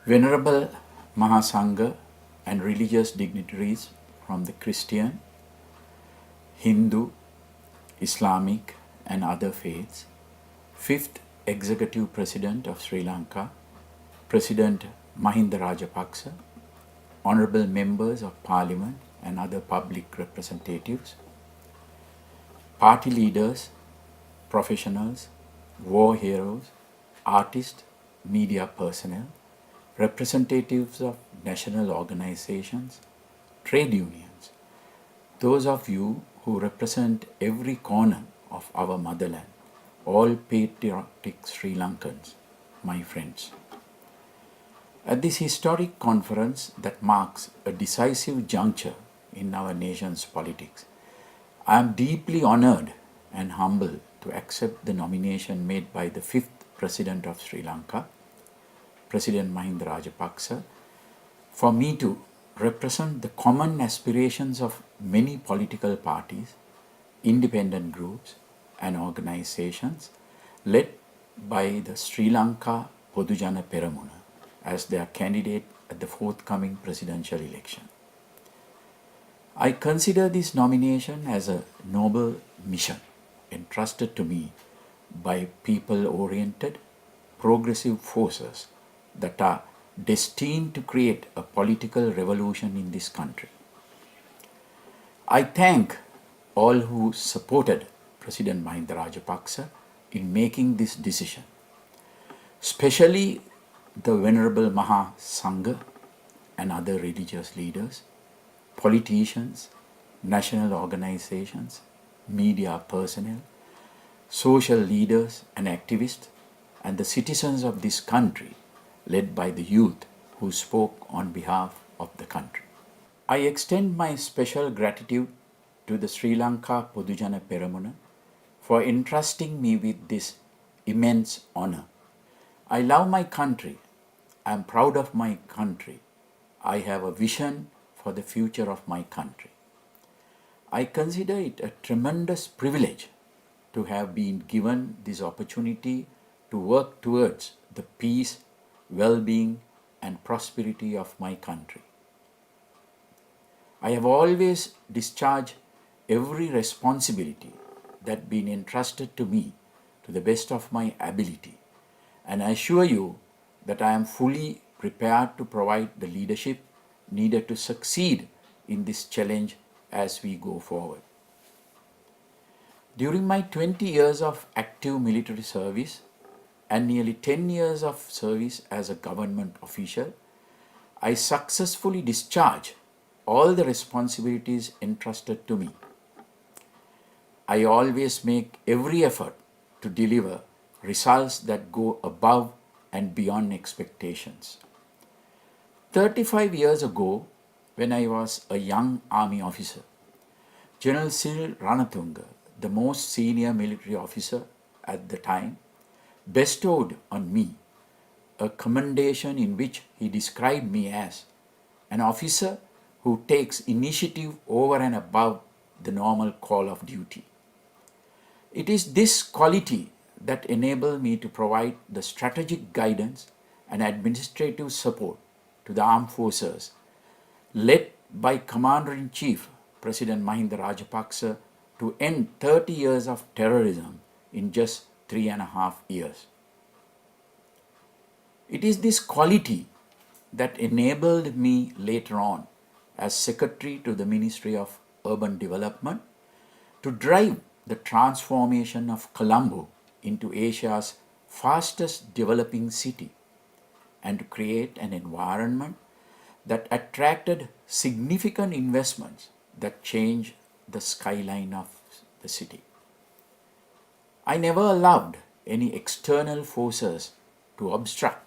Venerable Mahasangha and religious dignitaries from the Christian, Hindu, Islamic and other faiths, 5th Executive President of Sri Lanka, President Mahinda Rajapaksa, Honorable Members of Parliament and other public representatives, party leaders, professionals, war heroes, artists, media personnel, representatives of national organizations, trade unions, those of you who represent every corner of our motherland, all patriotic Sri Lankans, my friends. At this historic conference that marks a decisive juncture in our nation's politics, I am deeply honored and humbled to accept the nomination made by the 5th President of Sri Lanka, President Mahinda Rajapaksa, for me to represent the common aspirations of many political parties, independent groups and organizations led by the Sri Lanka Podujana Peramuna as their candidate at the forthcoming presidential election. I consider this nomination as a noble mission entrusted to me by people-oriented, progressive forces that are destined to create a political revolution in this country. I thank all who supported President Mahinda Rajapaksa in making this decision, especially the Venerable Mahasangha and other religious leaders, politicians, national organizations, media personnel, social leaders and activists, and the citizens of this country led by the youth who spoke on behalf of the country. I extend my special gratitude to the Sri Lanka Podujana Peramuna for entrusting me with this immense honor. I love my country. I am proud of my country. I have a vision for the future of my country. I consider it a tremendous privilege to have been given this opportunity to work towards the peace, well-being and prosperity of my country. I have always discharged every responsibility that been entrusted to me to the best of my ability, and I assure you that I am fully prepared to provide the leadership needed to succeed in this challenge as we go forward. During my 20 years of active military service and nearly 10 years of service as a government official, I successfully discharged all the responsibilities entrusted to me. I always make every effort to deliver results that go above and beyond expectations. 35 years ago, when I was a young army officer, General Cyril Ranatunga, the most senior military officer at the time, bestowed on me a commendation in which he described me as an officer who takes initiative over and above the normal call of duty. It is this quality that enabled me to provide the strategic guidance and administrative support to the armed forces led by Commander-in-Chief President Mahinda Rajapaksa to end 30 years of terrorism in just 3.5 years. It is this quality that enabled me later on as Secretary to the Ministry of Urban Development to drive the transformation of Colombo into Asia's fastest developing city and to create an environment that attracted significant investments that changed the skyline of the city. I never allowed any external forces to obstruct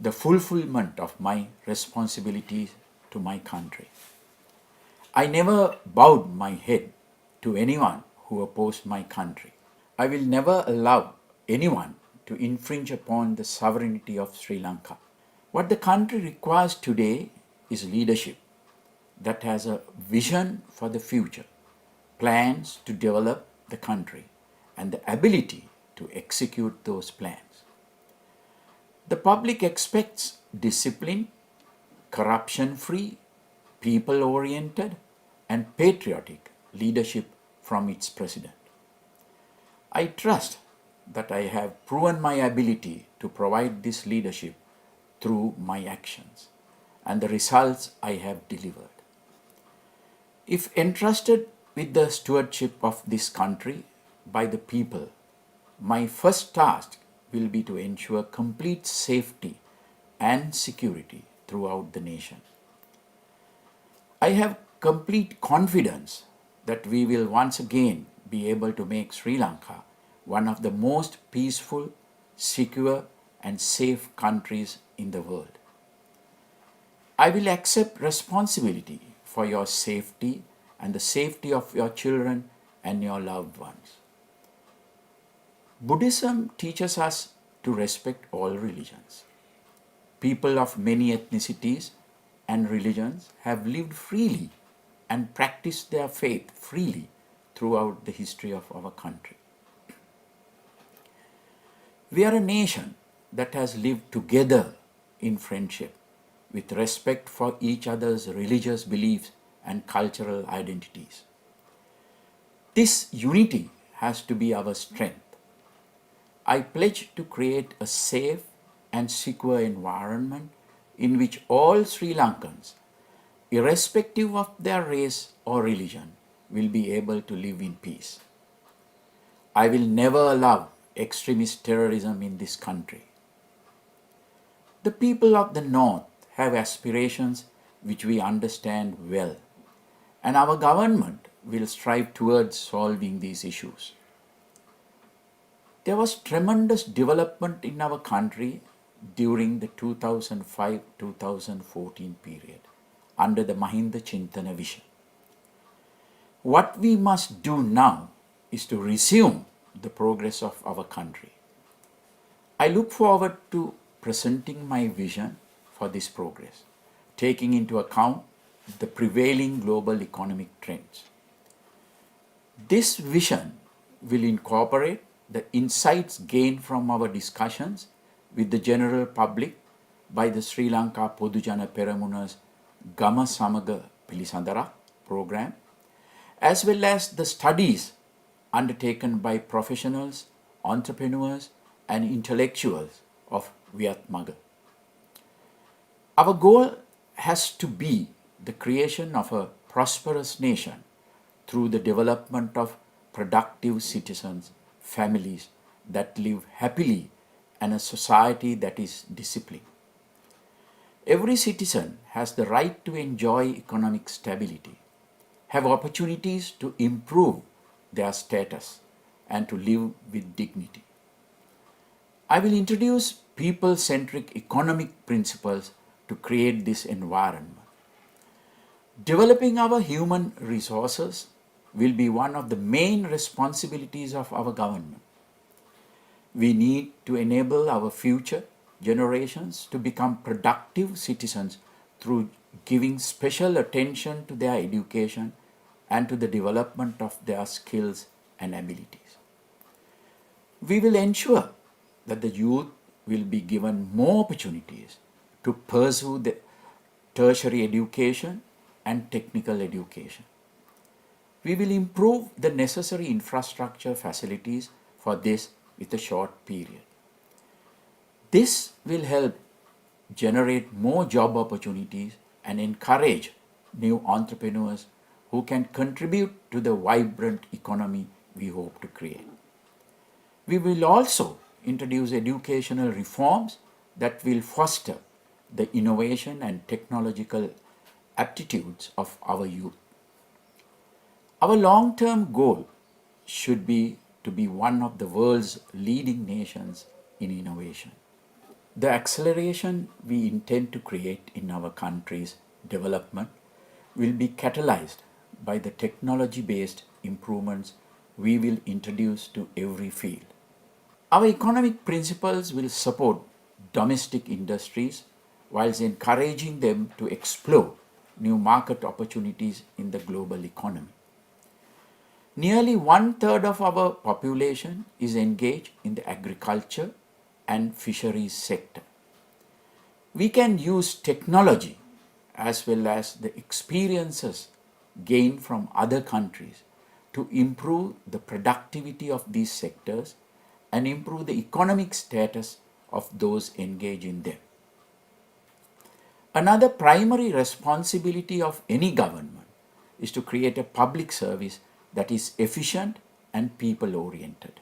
the fulfillment of my responsibilities to my country. I never bowed my head to anyone who opposed my country. I will never allow anyone to infringe upon the sovereignty of Sri Lanka. What the country requires today is leadership that has a vision for the future, plans to develop the country, and the ability to execute those plans. The public expects disciplined, corruption-free, people-oriented, and patriotic leadership from its president. I trust that I have proven my ability to provide this leadership through my actions and the results I have delivered. If entrusted with the stewardship of this country by the people, my first task will be to ensure complete safety and security throughout the nation. I have complete confidence that we will once again be able to make Sri Lanka one of the most peaceful, secure, and safe countries in the world. I will accept responsibility for your safety and the safety of your children and your loved ones. Buddhism teaches us to respect all religions. People of many ethnicities and religions have lived freely and practiced their faith freely throughout the history of our country. We are a nation that has lived together in friendship with respect for each other's religious beliefs and cultural identities. This unity has to be our strength. I pledge to create a safe and secure environment in which all Sri Lankans, irrespective of their race or religion, will be able to live in peace. I will never allow extremist terrorism in this country. The people of the North have aspirations which we understand well, and our government will strive towards solving these issues. There was tremendous development in our country during the 2005-2014 period under the Mahinda Chintana vision. What we must do now is to resume the progress of our country. I look forward to presenting my vision for this progress, taking into account the prevailing global economic trends. This vision will incorporate the insights gained from our discussions with the general public by the Sri Lanka Podujana Peramuna's Gama Samaga Pilisandara program, as well as the studies undertaken by professionals, entrepreneurs, and intellectuals of Vietmaga. Our goal has to be the creation of a prosperous nation through the development of productive citizens, families that live happily, and a society that is disciplined. Every citizen has the right to enjoy economic stability, have opportunities to improve their status, and to live with dignity. I will introduce people-centric economic principles to create this environment. Developing our human resources will be one of the main responsibilities of our government. We need to enable our future generations to become productive citizens through giving special attention to their education and to the development of their skills and abilities. We will ensure that the youth will be given more opportunities to pursue the tertiary education and technical education. We will improve the necessary infrastructure facilities for this with a short period. This will help generate more job opportunities and encourage new entrepreneurs who can contribute to the vibrant economy we hope to create. We will also introduce educational reforms that will foster the innovation and technological aptitudes of our youth. Our long-term goal should be to be one of the world's leading nations in innovation. The acceleration we intend to create in our country's development will be catalyzed by the technology-based improvements we will introduce to every field. Our economic principles will support domestic industries whilst encouraging them to explore new market opportunities in the global economy. Nearly 1/3 of our population is engaged in the agriculture and fisheries sector. We can use technology as well as the experiences gained from other countries to improve the productivity of these sectors and improve the economic status of those engaged in them. Another primary responsibility of any government is to create a public service that is efficient and people oriented.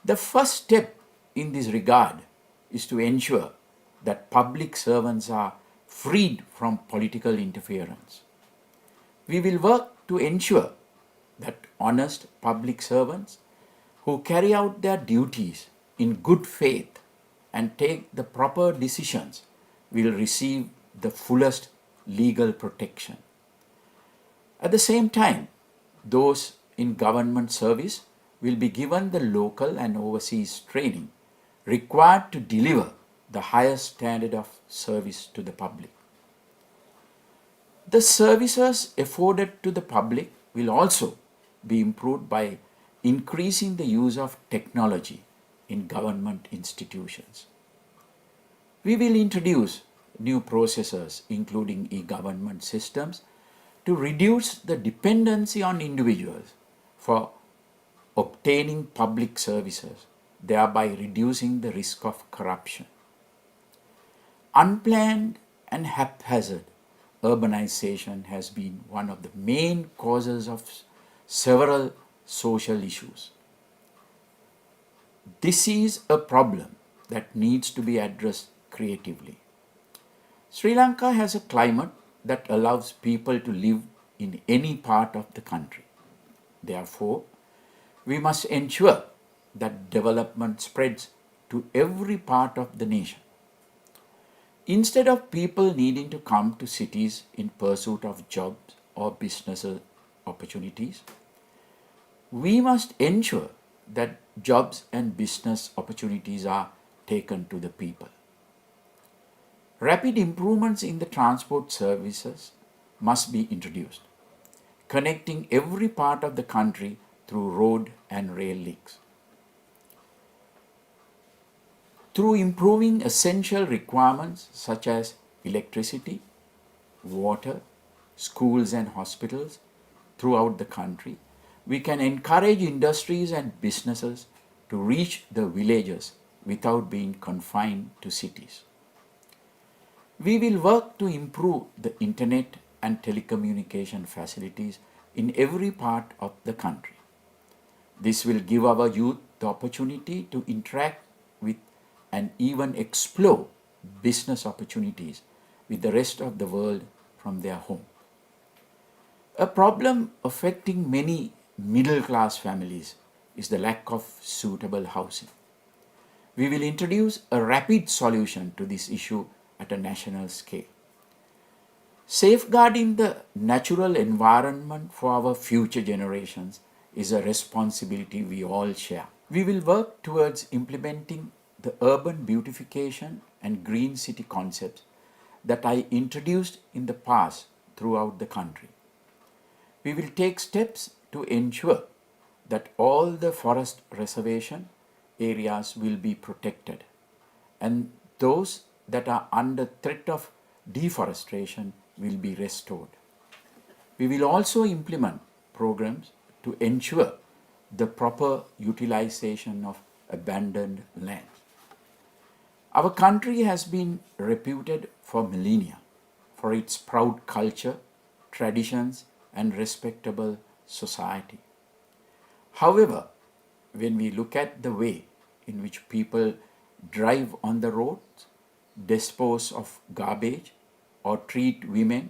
The first step in this regard is to ensure that public servants are freed from political interference. We will work to ensure that honest public servants who carry out their duties in good faith and take the proper decisions will receive the fullest legal protection. At the same time, those in government service will be given the local and overseas training required to deliver the highest standard of service to the public. The services afforded to the public will also be improved by increasing the use of technology in government institutions. We will introduce new processes, including e-government systems, to reduce the dependency on individuals for obtaining public services, thereby reducing the risk of corruption. Unplanned and haphazard urbanization has been one of the main causes of several social issues. This is a problem that needs to be addressed creatively. Sri Lanka has a climate that allows people to live in any part of the country. Therefore, we must ensure that development spreads to every part of the nation. Instead of people needing to come to cities in pursuit of jobs or business opportunities, we must ensure that jobs and business opportunities are taken to the people. Rapid improvements in the transport services must be introduced, connecting every part of the country through road and rail links. Through improving essential requirements such as electricity, water, schools and hospitals throughout the country, we can encourage industries and businesses to reach the villages without being confined to cities. We will work to improve the internet and telecommunication facilities in every part of the country. This will give our youth the opportunity to interact with and even explore business opportunities with the rest of the world from their home. A problem affecting many middle-class families is the lack of suitable housing. We will introduce a rapid solution to this issue at a national scale. Safeguarding the natural environment for our future generations is a responsibility we all share. We will work towards implementing the urban beautification and green city concepts that I introduced in the past throughout the country. We will take steps to ensure that all the forest reservation areas will be protected and those that are under threat of deforestation will be restored. We will also implement programs to ensure the proper utilization of abandoned land. Our country has been reputed for millennia for its proud culture, traditions, and respectable society. However, when we look at the way in which people drive on the roads, dispose of garbage, or treat women,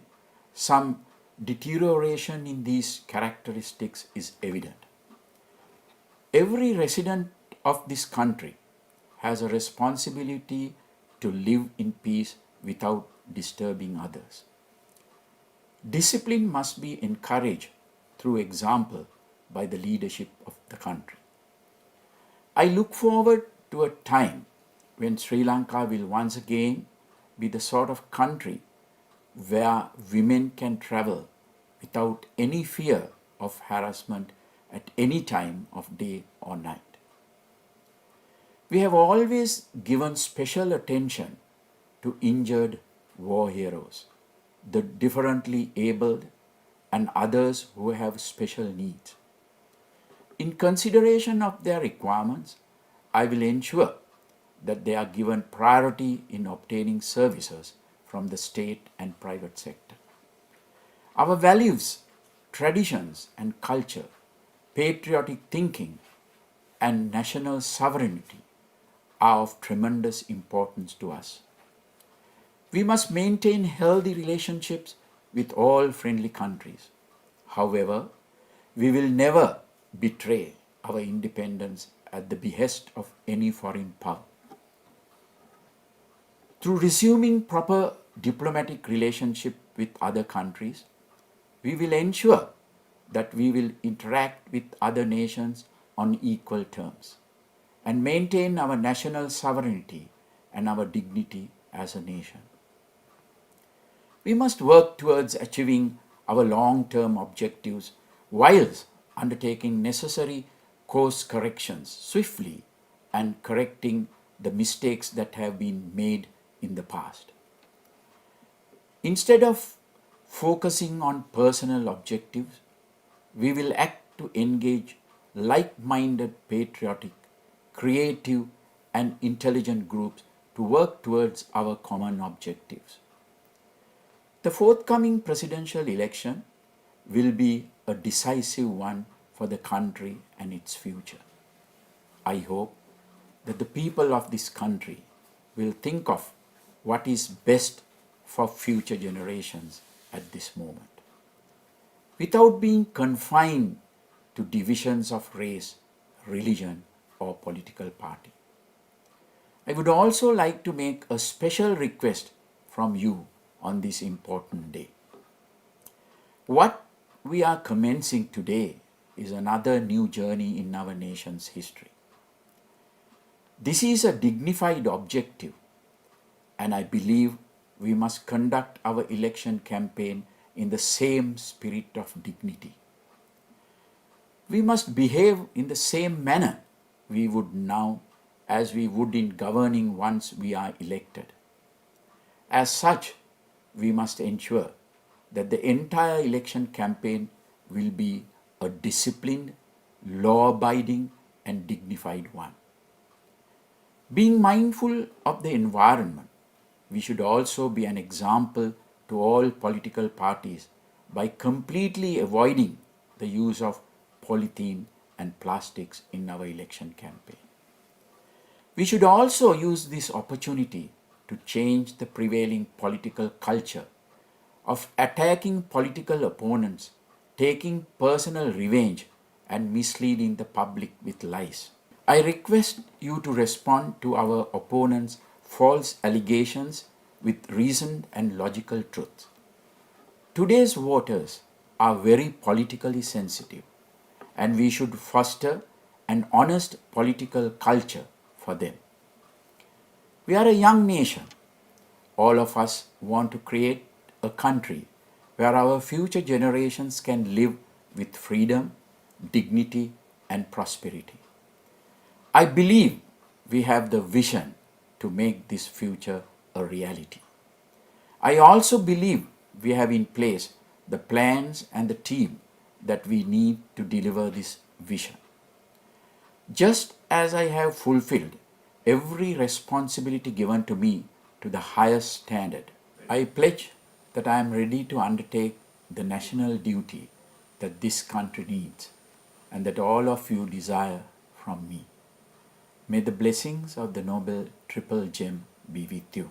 some deterioration in these characteristics is evident. Every resident of this country has a responsibility to live in peace without disturbing others. Discipline must be encouraged through example by the leadership of the country. I look forward to a time when Sri Lanka will once again be the sort of country where women can travel without any fear of harassment at any time of day or night. We have always given special attention to injured war heroes, the differently abled, and others who have special needs. In consideration of their requirements, I will ensure that they are given priority in obtaining services from the state and private sector. Our values, traditions, and culture, patriotic thinking, and national sovereignty are of tremendous importance to us. We must maintain healthy relationships with all friendly countries. However, we will never betray our independence at the behest of any foreign power. Through resuming proper diplomatic relationship with other countries, we will ensure that we will interact with other nations on equal terms and maintain our national sovereignty and our dignity as a nation. We must work towards achieving our long-term objectives whilst undertaking necessary course corrections swiftly and correcting the mistakes that have been made in the past. Instead of focusing on personal objectives, we will act to engage like-minded patriotic, creative, and intelligent groups to work towards our common objectives. The forthcoming presidential election will be a decisive one for the country and its future. I hope that the people of this country will think of what is best for future generations at this moment, without being confined to divisions of race, religion, or political party. I would also like to make a special request from you on this important day. What we are commencing today is another new journey in our nation's history. This is a dignified objective, and I believe we must conduct our election campaign in the same spirit of dignity. We must behave in the same manner we would now as we would in governing once we are elected. As such, we must ensure that the entire election campaign will be a disciplined, law-abiding, and dignified one. Being mindful of the environment, we should also be an example to all political parties by completely avoiding the use of polythene and plastics in our election campaign. We should also use this opportunity to change the prevailing political culture of attacking political opponents, taking personal revenge, and misleading the public with lies. I request you to respond to our opponents' false allegations with reasoned and logical truth. Today's voters are very politically sensitive, and we should foster an honest political culture for them. We are a young nation. All of us want to create a country where our future generations can live with freedom, dignity, and prosperity. I believe we have the vision to make this future a reality. I also believe we have in place the plans and the team that we need to deliver this vision. Just as I have fulfilled every responsibility given to me to the highest standard, I pledge that I am ready to undertake the national duty that this country needs and that all of you desire from me. May the blessings of the Noble Triple Gem be with you.